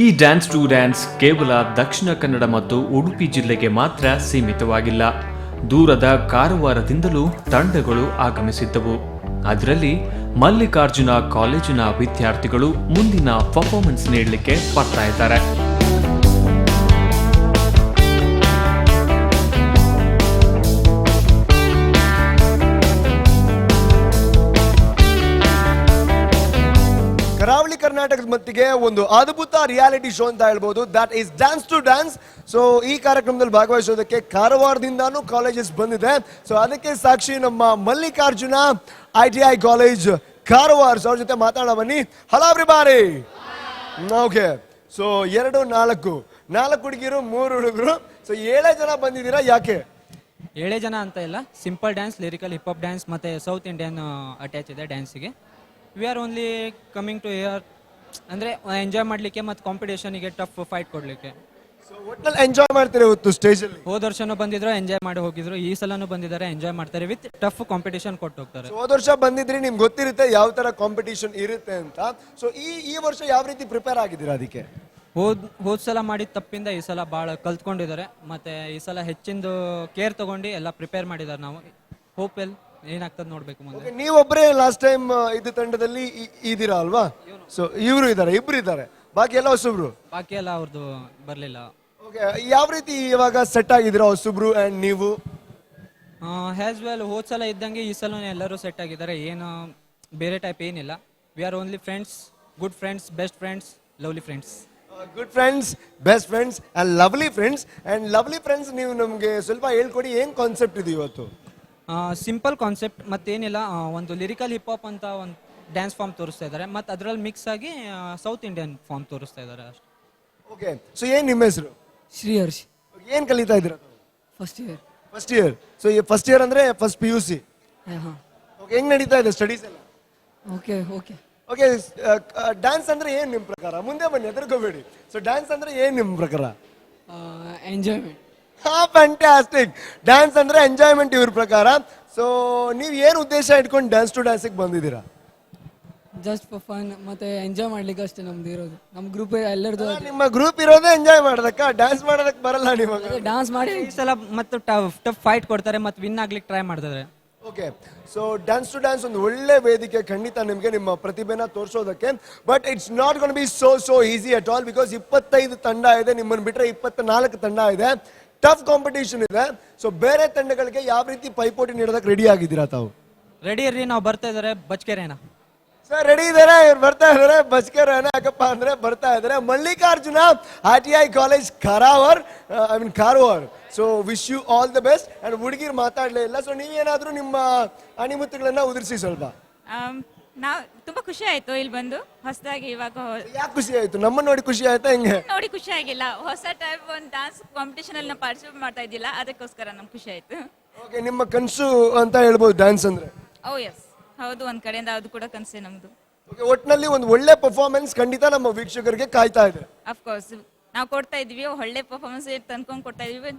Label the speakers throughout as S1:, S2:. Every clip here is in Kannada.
S1: ಈ ಡ್ಯಾನ್ಸ್ ಟು ಡ್ಯಾನ್ಸ್ ಕೇವಲ ದಕ್ಷಿಣ ಕನ್ನಡ ಮತ್ತು ಉಡುಪಿ ಜಿಲ್ಲೆಗೆ ಮಾತ್ರ ಸೀಮಿತವಾಗಿಲ್ಲ. ದೂರದ ಕಾರವಾರದಿಂದಲೂ ತಂಡಗಳು ಆಗಮಿಸಿದ್ದವು. ಅದರಲ್ಲಿ ಮಲ್ಲಿಕಾರ್ಜುನ ಕಾಲೇಜಿನ ವಿದ್ಯಾರ್ಥಿಗಳು ಮುಂದಿನ ಪರ್ಫಾರ್ಮೆನ್ಸ್ ನೀಡಲಿಕ್ಕೆ ಬರ್ತಾ ಇದ್ದಾರೆ.
S2: ಕರಾವಳಿ ಕರ್ನಾಟಕದ ಮಟ್ಟಿಗೆ ಒಂದು ಅದ್ಭುತ ರಿಯಾಲಿಟಿ ಶೋ ಅಂತ ಹೇಳ್ಬೋದು. That is dance to dance. So ಈ ಕಾರ್ಯಕ್ರಮದಲ್ಲಿ ಭಾಗವಹಿಸೋದಕ್ಕೆ ಕಾರವಾರದಿಂದಾನು ಕಾಲೇಜಸ್ ಬಂದಿದೆ. ಸೊ ಅದಕ್ಕೆ ಸಾಕ್ಷಿ ನಮ್ಮ ಮಲ್ಲಿಕಾರ್ಜುನ ITI ಕಾಲೇಜ್ ಕಾರವಾರ. ಅವ್ರ ಜೊತೆ ಮಾತಾಡೋ ಬನ್ನಿ. Hello everybody. ಓಕೆ, ಸೊ 4 ಹುಡುಗಿರು 3 ಹುಡುಗರು. ಸೊ 7 ಜನ ಬಂದಿದ್ದೀರಾ. ಯಾಕೆ
S3: 7 ಜನ ಅಂತ ಇಲ್ಲ, simple dance, lyrical, hip hop dance ಮತ್ತೆ ಸೌತ್ ಇಂಡಿಯನ್ ಅಟ್ಯಾಚ್ ಇದೆ ಡ್ಯಾನ್ಸಿಗೆ. We are only coming to here ಅಂದರೆ ಎಂಜಾಯ್ ಮಾಡಲಿಕ್ಕೆ ಮತ್ತು ಕಾಂಪಿಟೇಷನಿಗೆ ಟಫ್ ಫೈಟ್ ಕೊಡಲಿಕ್ಕೆ.
S2: ಸೊ ಒಟ್ಟಲ್ಲಿ ಎಂಜಾಯ್ ಮಾಡ್ತೀರಿ ಇವತ್ತು ಸ್ಟೇಜಲ್ಲಿ?
S3: ಹೋದ ವರ್ಷನೂ ಬಂದಿದ್ರು, ಎಂಜಾಯ್ ಮಾಡಿ ಹೋಗಿದ್ರು. ಈ ಸಲನೂ ಬಂದಿದ್ದಾರೆ, ಎಂಜಾಯ್ ಮಾಡ್ತಾರೆ ವಿತ್ ಟಫ್ ಕಾಂಪಿಟೇಷನ್ ಕೊಟ್ಟು ಹೋಗ್ತಾರೆ.
S2: ಹೋದ ವರ್ಷ ಬಂದಿದ್ರಿ, ನಿಮ್ಗೆ ಗೊತ್ತಿರುತ್ತೆ ಯಾವ ತರ ಕಾಂಪಿಟೇಷನ್ ಇರುತ್ತೆ ಅಂತ. ಸೊ ಈ ವರ್ಷ ಯಾವ ರೀತಿ ಪ್ರಿಪೇರ್ ಆಗಿದ್ದೀರಾ ಅದಕ್ಕೆ?
S3: ಹೋದ ಸಲ ಮಾಡಿದ ತಪ್ಪಿಂದ ಈ ಸಲ ಭಾಳ ಕಲ್ತ್ಕೊಂಡಿದ್ದಾರೆ. ಮತ್ತು ಈ ಸಲ ಹೆಚ್ಚಿಂದು ಕೇರ್ ತಗೊಂಡು ಎಲ್ಲ ಪ್ರಿಪೇರ್ ಮಾಡಿದ್ದಾರೆ. ನಾವು ಹೋಪ್ ಏನಾಗ್ತದೆ ನೋಡ್ಬೇಕು ಮುಂದೆ.
S2: ನೀವೊಬ್ಬರೇ ಲಾಸ್ಟ್ ಟೈಮ್ ಇದು ತಂಡದಲ್ಲಿ ಇದ್ದೀರಾ ಅಲ್ವಾ? ಸೊ ಇಬ್ರು ಇದ್ದಾರೆ, ಬಾಕಿ ಎಲ್ಲ ಹೊಸಬ್ರು.
S3: ಬಾಕಿ ಎಲ್ಲ ಅವ್ರದ್ದು ಬರಲಿಲ್ಲ.
S2: ಓಕೆ, ಯಾವ ರೀತಿ ಇವಾಗ ಸೆಟ್ ಆಗಿದ್ದೀರಾ ಹೊಸಬ್ರು ಅಂಡ್ ನೀವು?
S3: ಹ್ಯಾಸ್ ವೆಲ್ ಹೋದ ಸಲ ಇದ್ದಂಗೆ ಈ ಸಲ ಎಲ್ಲರೂ ಸೆಟ್ ಆಗಿದ್ದಾರೆ. ಏನು ಬೇರೆ ಟೈಪ್ ಏನಿಲ್ಲ. V are only friends, good friends, best friends, lovely friends.
S2: Good friends, best friends and lovely friends. And lovely friends, ನೀವು ನಮಗೆ ಸ್ವಲ್ಪ ಹೇಳ್ಕೊಡಿ, ಏನ್ ಕಾನ್ಸೆಪ್ಟ್ ಇದೆ ಇವತ್ತು?
S3: ಸಿಂಪಲ್ ಕಾನ್ಸೆಪ್ಟ್, ಮತ್ತೇನಿಲ್ಲ. ಒಂದು ಲಿರಿಕಲ್ ಹಿಪ್ ಹಾಪ್ ಅಂತ ಒಂದು ಡ್ಯಾನ್ಸ್ ಫಾರ್ಮ್ ತೋರಿಸ್ತಾ ಇದ್ದಾರೆ, ಮತ್ತು ಅದರಲ್ಲಿ ಮಿಕ್ಸ್ ಆಗಿ ಸೌತ್ ಇಂಡಿಯನ್ ಫಾರ್ಮ್ ತೋರಿಸ್ತಾ ಇದ್ದಾರೆ ಅಷ್ಟೇ.
S2: ಓಕೆ, ಸೊ ಏನ್ ನಿಮ್ಮ ಹೆಸರು?
S4: ಶ್ರೀಹರ್ಷ್.
S2: ಏನ್ ಕಲಿತಾ ಇದ್ದೀರಾ?
S4: First year.
S2: So first year ಅಂದ್ರೆ ಫಸ್ಟ್ PUC.
S4: ಹಾಂ.
S2: ಓಕೆ, ಹೆಂಗ್ ನಡೀತಾ ಇದೆ ಸ್ಟಡೀಸ್ ಎಲ್ಲ?
S4: ಓಕೆ ಓಕೆ
S2: ಓಕೆ, ಡ್ಯಾನ್ಸ್ ಅಂದ್ರೆ ಏನ್ ನಿಮ್ ಪ್ರಕಾರ? ಮುಂದೆ ಬನ್ನಿ, ಹೆದರ್ಕೋಬೇಡಿ. ಸೊ ಡ್ಯಾನ್ಸ್ ಅಂದ್ರೆ ಏನ್ ನಿಮ್ ಪ್ರಕಾರ?
S4: ಎಂಜಾಯ್ಮೆಂಟ್.
S2: ಫ್ಯಾಂಟಾಸ್ಟಿಕ್. ಡ್ಯಾನ್ಸ್ ಅಂದ್ರೆ ಎಂಜಾಯ್ಮೆಂಟ್ ಇವ್ರ ಪ್ರಕಾರ. ಸೊ ನೀವು ಏನು ಉದ್ದೇಶ ಇಟ್ಕೊಂಡು ಡ್ಯಾನ್ಸ್ ಟು ಡ್ಯಾನ್ಸಿಗೆ ಬಂದಿದ್ದೀರಾ?
S4: ಜಸ್ಟ್ ಫಾರ್ ಫನ್, ಮತ್ತೆ ಎಂಜಾಯ್ ಮಾಡ್ಲಿಕ್ಕೆ ಅಷ್ಟೇ ನಮ್ದು ಇರೋದು. ನಮ್ಮ ಗ್ರೂಪ್ ಎಲ್ಲರದು.
S2: ನಿಮ್ಮ ಗ್ರೂಪ್ ಇರೋದೇ ಎಂಜಾಯ್ ಮಾಡೋದಕ್ಕ, ಡ್ಯಾನ್ಸ್ ಮಾಡೋದಕ್ಕೆ ಬರಲ್ಲ ನಿಮಗೆ?
S4: ಡ್ಯಾನ್ಸ್ ಮಾಡಿ
S3: ಈ ಸಲ ಮತ್ತು ಟಫ್ ಫೈಟ್ ಕೊಡ್ತಾರೆ, ಮತ್ತು ವಿನ್ ಆಗ್ಲಿಕ್ಕೆ ಟ್ರೈ ಮಾಡ್ತಾರೆ.
S2: Okay, so dance to dance ಒಂದು ಒಳ್ಳೆ ವೇದಿಕೆ ಖಂಡಿತ ನಿಮಗೆ ನಿಮ್ಮ ಪ್ರತಿಭೆನ ತೋರಿಸೋದಕ್ಕೆ. But it's not gonna be so easy at all, because 25 ತಂಡ ಇದೆ, ನಿಮ್ಮನ್ನು ಬಿಟ್ಟರೆ 24 ತಂಡ ಇದೆ. ಟಫ್ ಕಾಂಪಿಟೇಷನ್ ಇದೆ. ಸೊ ಬೇರೆ ತಂಡಗಳಿಗೆ ಯಾವ ರೀತಿ ಪೈಪೋಟಿ ನೀಡೋದಕ್ಕೆ ರೆಡಿ ಆಗಿದ್ದೀರಾ ತಾವು?
S3: ರೆಡಿ ಇರ್ರಿ, ನಾವು ಬರ್ತಾ ಇದ್ದಾರೆ ಬಚ್ಕೆರೆನಾ.
S2: ಸರ್ ರೆಡಿ ಇದ್ದಾರೆ, ಇವ್ರು ಬರ್ತಾ ಇದ್ದಾರೆ ಬಚ್ಕೆರೆನಾ. ಯಾಕಪ್ಪ ಅಂದ್ರೆ ಬರ್ತಾ ಇದ್ದಾರೆ Mallikarjuna ITI college Karwar. So wish you all the best. And ಹುಡುಗಿರು ಮಾತಾಡ್ಲೇ ಇಲ್ಲ. ಸೊ ನೀವೇನಾದ್ರೂ ನಿಮ್ಮ ಅಣಿಮುತ್ತುಗಳನ್ನ ಉದುರಿಸಿ ಸ್ವಲ್ಪ.
S5: ನಾವು ತುಂಬಾ ಖುಷಿ ಆಯ್ತು ಇಲ್ಲಿ ಬಂದು ಹೊಸದಾಗಿ. ಇವಾಗ
S2: ಯಾಕೆ ಖುಷಿ ಆಯ್ತು? ನಮ್ಮ ನೋಡಿ ಖುಷಿ ಆಯ್ತಾ? ಹೆಂಗೆ
S5: ನೋಡಿ ಖುಷಿ ಆಗಿಲ್ಲ, ಹೊಸ ಟೈಪ್ ಒಂದು ಡಾನ್ಸ್ ಕಾಂಪಿಟೇಷನ್ ಅಲ್ಲಿ ನಾವು ಪಾರ್ಟಿಸಿಪೇಟ್ ಮಾಡ್ತಾ ಇದ್ದಿಲ್ಲ, ಅದಕ್ಕೋಸ್ಕರ ನಮ್ಗೆ ಖುಷಿ ಆಯ್ತು.
S2: ಓಕೆ, ನಿಮ್ಮ ಕನಸು ಅಂತ ಹೇಳ್ಬೋದು ಡ್ಯಾನ್ಸ್ ಅಂದ್ರೆ?
S5: ಓ ಎಸ್, ಹೌದು, ಒಂದ್ ಕಡೆಯಿಂದ ಅದು ಕೂಡ ಕನಸೆ ನಮ್ದು.
S2: ಓಕೆ, ಒಟ್ಟಿನಲ್ಲಿ ಒಂದು ಒಳ್ಳೆ ಪರ್ಫಾರ್ಮೆನ್ಸ್ ಖಂಡಿತ ನಮ್ಮ ವೀಕ್ಷಕರಿಗೆ ಕಾಯ್ತಾ ಇದೆ.
S5: ಅಫ್ಕೋರ್ಸ್ ನಾವು ಕೊಡ್ತಾ ಇದ್ವಿ, ಒಳ್ಳೆ ಪರ್ಫಾರ್ಮೆನ್ಸ್ ತಂದ್ಕೊಂಡು ಕೊಡ್ತಾ ಇದೀವಿ,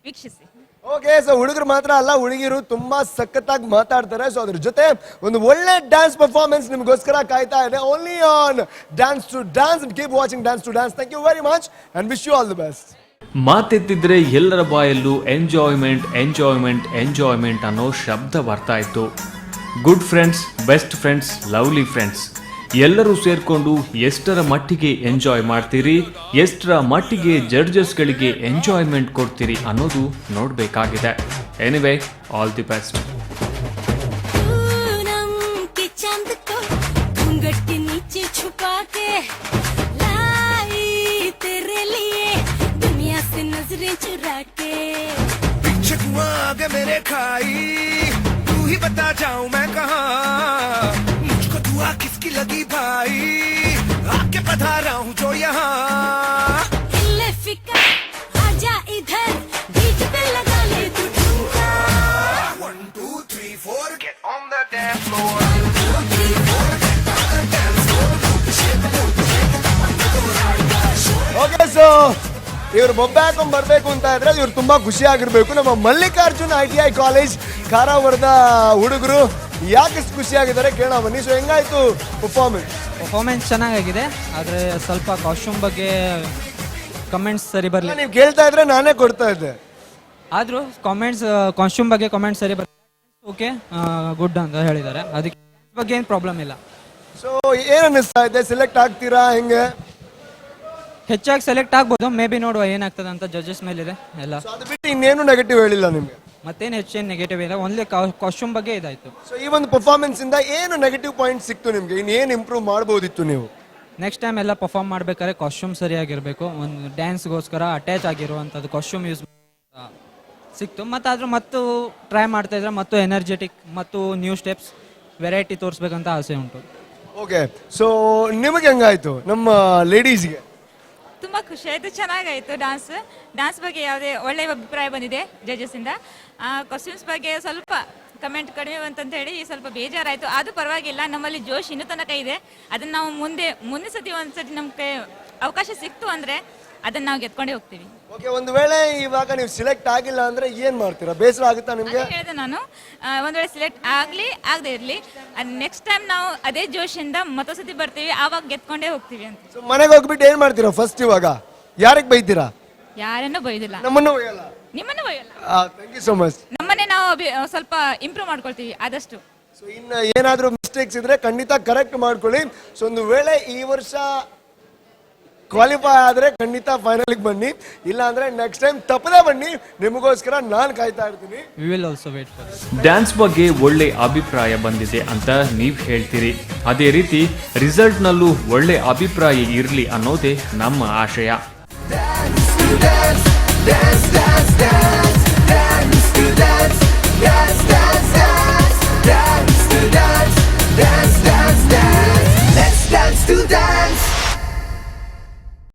S5: ವೀಕ್ಷಿಸಿ.
S2: ಓಕೆ, ಸೊ ಹುಡುಗರು ಮಾತ್ರ ಅಲ್ಲ, ಹುಡುಗಿರು ತುಂಬಾ ಸಖತ್ತಾಗಿ ಮಾತಾಡ್ತಾರೆ. ಸೊ ಅದ್ರ ಜೊತೆ ಒಂದು ಒಳ್ಳೆ ಡ್ಯಾನ್ಸ್ ಪರ್ಫಾರ್ಮೆನ್ಸ್ ನಿಮಗೋಸ್ಕರ ಕಾಯ್ತಾ ಇದೆ. Only on dance to dance. Keep watching dance to dance. Thank you very much and wish you all the best.
S1: ಮಾತೆತ್ತಿದ್ರೆ ಎಲ್ಲರ ಬಾಯಲ್ಲೂ ಎಂಜಾಯ್ಮೆಂಟ್ ಎಂಜಾಯ್ಮೆಂಟ್ ಎಂಜಾಯ್ಮೆಂಟ್ ಅನ್ನೋ ಶಬ್ದ ಬರ್ತಾ ಇತ್ತು. Good friends, best friends, lovely friends ಎಲ್ಲರೂ ಸೇರ್ಕೊಂಡು ಎಷ್ಟರ ಮಟ್ಟಿಗೆ ಎಂಜಾಯ್ ಮಾಡ್ತೀರಿ, ಎಷ್ಟರ ಮಟ್ಟಿಗೆ ಜಡ್ಜಸ್ಗಳಿಗೆ ಎಂಜಾಯ್ಮೆಂಟ್ ಕೊಡ್ತೀರಿ ಅನ್ನೋದು ನೋಡಬೇಕಾಗಿದೆ. Anyway, all the best.
S6: बता जाऊं मैं कहां, मुझको दुआ किसकी लगी भाई, आके पधारा हूं जो यहाँ. आजा इधर, बीच पे लगा ले तू ठुमका. 1 2 3 4 get on the dance floor. 1 2 3 4 get on the dance floor.
S2: Okay, so ಇವ್ರು ಬೊಬ್ಬೆ ಹಾಕೊಂಡ್ ಬರ್ಬೇಕು ಅಂತ ಇದ್ರೆ ಇವ್ರು ತುಂಬಾ ಖುಷಿ ಆಗಿರ್ಬೇಕು. ನಮ್ಮ ಮಲ್ಲಿಕಾರ್ಜುನ್ ITI ಕಾಲೇಜ್ ಕಾರವಾರದ ಹುಡುಗರು ಯಾಕೆ ಇಷ್ಟು ಖುಷಿಯಾಗಿದ್ದಾರೆ ಕೇಳೋಣ ಬನ್ನಿ. ಸೊ ಹೆಂಗಾಯ್ತು
S3: ಪರ್ಫಾರ್ಮೆನ್ಸ್ ಚೆನ್ನಾಗಿದೆ, ಆದರೆ ಸ್ವಲ್ಪ ಕಾಸ್ಟ್ಯೂಮ್ ಬಗ್ಗೆ ಕಮೆಂಟ್ಸ್ ಸರಿ ಬರಲಿ.
S2: ನೀವು ಕೇಳ್ತಾ ಇದ್ರೆ ನಾನೇ ಕೊಡ್ತಾ ಇದ್ದೆ.
S3: ಆದರೂ ಕಾಸ್ಟ್ಯೂಮ್ ಬಗ್ಗೆ ಕಮೆಂಟ್ಸ್ ಸರಿ ಬರಲಿ. ಓಕೆ, ಗುಡ್ ಅಂತ ಹೇಳಿದ್ದಾರೆ, ಅದಕ್ಕೆ ಬಗ್ಗೆ ಏನು ಪ್ರಾಬ್ಲಮ್ ಇಲ್ಲ.
S2: ಸೊ ಏನ್ ಅನ್ನಿಸ್ತಾ ಇದೆ, ಸೆಲೆಕ್ಟ್ ಆಗ್ತೀರಾ ಹೆಂಗೆ?
S3: ಹೆಚ್ಚಾಗಿ ಸೆಲೆಕ್ಟ್ ಆಗ್ಬೋದು, ಮೇ ಬಿ ನೋಡುವ ಏನಾಗ್ತದೆ ಅಂತ, ಜಡ್ಜಸ್ ಮೇಲಿದೆ ಎಲ್ಲ.
S2: So ಅದು ಬಿಟ್ಟು ಇನ್ನೇನು ನೆಗೆಟಿವ್ ಹೇಳಿಲ್ಲ ನಿಮ್ಗೆ?
S3: ಮತ್ತೇನು ಹೆಚ್ಚೇನು ನೆಗೆಟಿವ್ ಇಲ್ಲ, ಓನ್ಲಿ ಕಾಸ್ಟ್ಯೂಮ್ ಬಗ್ಗೆ ಇದಾಯಿತು.
S2: ಸೊ ಈ ಒಂದು ಪರ್ಫಾರ್ಮೆನ್ಸ್ ಇಂದ ಏನು ನೆಗೆಟಿವ್ ಪಾಯಿಂಟ್ ಸಿಕ್ತು ನಿಮ್ಗೆ? ಇನ್ನೇನು ಇಂಪ್ರೂವ್ ಮಾಡ್ಬೋದಿತ್ತು ನೀವು?
S3: ನೆಕ್ಸ್ಟ್ ಟೈಮ್ ಎಲ್ಲ ಪರ್ಫಾರ್ಮ್ ಮಾಡ್ಬೇಕಾದ್ರೆ ಕಾಸ್ಟ್ಯೂಮ್ ಸರಿಯಾಗಿರಬೇಕು. ಒಂದು ಡ್ಯಾನ್ಸ್ಗೋಸ್ಕರ ಅಟ್ಯಾಚ್ ಆಗಿರುವಂಥದ್ದು ಕಾಸ್ಟ್ಯೂಮ್ ಯೂಸ್ ಸಿಕ್ತು. ಮತ್ತು ಆದರೂ ಮತ್ತು ಟ್ರೈ ಮಾಡ್ತಾ ಇದ್ರೆ ಮತ್ತು ಎನರ್ಜೆಟಿಕ್ ಮತ್ತು ನ್ಯೂ ಸ್ಟೆಪ್ಸ್ ವೆರೈಟಿ ತೋರಿಸ್ಬೇಕಂತ ಆಸೆ ಉಂಟು.
S2: ಓಕೆ, ಸೊ ನಿಮಗೆ ಹೆಂಗಾಯ್ತು ನಮ್ಮ ಲೇಡೀಸ್ಗೆ?
S5: ತುಂಬ ಖುಷಿ ಆಯಿತು, ಚೆನ್ನಾಗಾಯಿತು. ಡ್ಯಾನ್ಸ್ ಬಗ್ಗೆ ಯಾವುದೇ ಒಳ್ಳೆಯ ಅಭಿಪ್ರಾಯ ಬಂದಿದೆ ಜಡ್ಜಸ್ ಇಂದ. ಕಾಸ್ಟ್ಯೂಮ್ಸ್ ಬಗ್ಗೆ ಸ್ವಲ್ಪ ಕಮೆಂಟ್ ಕಡಿಮೆ ಬಂತಂತ ಹೇಳಿ ಸ್ವಲ್ಪ ಬೇಜಾರಾಯಿತು. ಅದು ಪರವಾಗಿಲ್ಲ, ನಮ್ಮಲ್ಲಿ ಜೋಶ್ ಇನ್ನೂ ತನಕ ಇದೆ. ಅದನ್ನು ನಾವು ಮುಂದೆ ಸತಿ ಒಂದ್ಸತಿ ನಮಗೆ ಅವಕಾಶ ಸಿಕ್ತು ಅಂದರೆ ಅದನ್ನು ನಾವು ಗೆದ್ಕೊಂಡೇ ಹೋಗ್ತೀವಿ.
S2: ಓಕೆ, ಒಂದು ವೇಳೆ ಇವಾಗ ನೀವು ಸಿಲೆಕ್ಟ್ ಆಗಿಲ್ಲ ಅಂದ್ರೆ ಏನ್ ಮಾಡ್ತೀರಾ? ಬೇಸರ ಆಗುತ್ತಾ ನಿಮ್ಗೆ?
S5: ಹೇಳಿದೆ ನಾನು, ಒಂದು ವೇಳೆ ಸಿಲೆಕ್ಟ್ ಆಗದೆ ಇರಲಿ, ನೆಕ್ಸ್ಟ್ ಟೈಮ್ ನಾವು ಅದೇ ಜೋಶಿಂದ ಮತ್ತೊಂದ್ಸತಿ ಬರ್ತೀವಿ, ಆವಾಗ ಗೆದ್ಕೊಂಡೇ ಹೋಗ್ತೀವಿ ಅಂತ.
S2: ಸೊ ಮನೆಗೆ ಹೋಗ್ಬಿಟ್ಟು ಏನ್ ಮಾಡ್ತೀರಾ ಫಸ್ಟ್? ಇವಾಗ ಯಾರಿಗೆ ಬೈತೀರಾ?
S5: ಯಾರನ್ನೂ ಬೈದಿಲ್ಲ,
S2: ನಮ್ಮನ್ನು ಬೈಯಲ್ಲ?
S5: ನಿಮ್ಮನ್ನು ಬೈಯಲ್ಲ.
S2: Thank you so much.
S5: ನಮ್ಮನ್ನೇ ನಾವು ಸ್ವಲ್ಪ ಇಂಪ್ರೂವ್ ಮಾಡ್ಕೊಳ್ತೀವಿ ಆದಷ್ಟು.
S2: ಸೊ ಇನ್ನು ಏನಾದರೂ ಮಿಸ್ಟೇಕ್ಸ್ ಇದ್ರೆ ಖಂಡಿತ ಕರೆಕ್ಟ್ ಮಾಡ್ಕೊಳ್ಳಿ. ಸೊ ಒಂದು ವೇಳೆ ಈ ವರ್ಷ ಕ್ವಾಲಿಫೈ ಆದ್ರೆ ಖಂಡಿತ ಫೈನಲ್ಗೆ ಬನ್ನಿ, ಇಲ್ಲ ಅಂದ್ರೆ ನೆಕ್ಸ್ಟ್ ಟೈಮ್ ತಪ್ಪದೇ ಬನ್ನಿ. ನಿಮಗೋಸ್ಕರ ನಾನು ಕಾಯ್ತಾ ಇರ್ತೀನಿ.
S3: We will also wait for.
S1: Dance ಬಗ್ಗೆ ಒಳ್ಳೆ ಅಭಿಪ್ರಾಯ ಬಂದಿದೆ ಅಂತ ನೀವು ಹೇಳ್ತೀರಿ, ಅದೇ ರೀತಿ ರಿಸಲ್ಟ್ನಲ್ಲೂ ಒಳ್ಳೆ ಅಭಿಪ್ರಾಯ ಇರಲಿ ಅನ್ನೋದೇ ನಮ್ಮ ಆಶಯ.
S6: dance, dance, dance, dance.